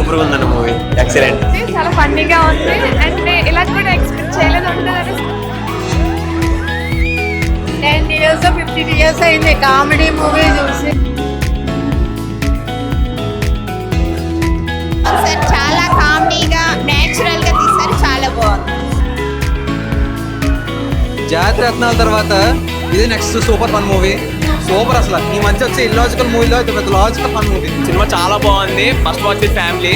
Super గా ఉందండి movie, excellent. చాలా ఫన్నీగా ఉంది అండ్ ఇలా కూడా ఎక్స్పెక్ట్ చేయలేదు ఉంటుందని. 10 years 15 years అయింది కామెడీ మూవీ చూసి. సార్ చాలా కామెడీగా నేచురల్ గా తీశారు, చాలా బాగుంది. జాతిరత్నాల తర్వాత ఇది next super fun movie. Super అసలు. ఈ మధ్య వచ్చే ఇల్లాజికల్ మూవీలో ఇది పెద్ద లాజికల్ ఫన్ మూవీ. సినిమా చాలా బాగుంది, ఫస్ట్ వాచ్ విత్ ఫ్యామిలీ.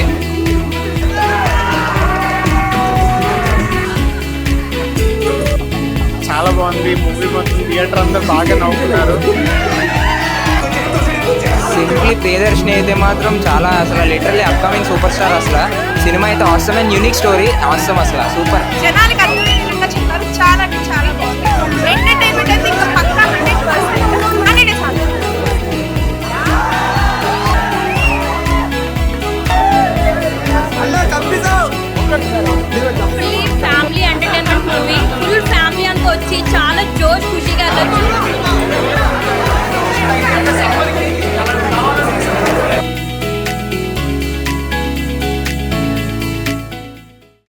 చాలా బాగుంది మూవీ, మొత్తం థియేటర్ అందరు బాగా నవ్వుతున్నారు. సింప్లీ ప్రియదర్శిని అయితే మాత్రం చాలా అసలు లిటరల్లీ అప్కమింగ్ సూపర్ స్టార్. అసలు సినిమా అయితే awesome and unique story, awesome అసలు సూపర్. జనానికి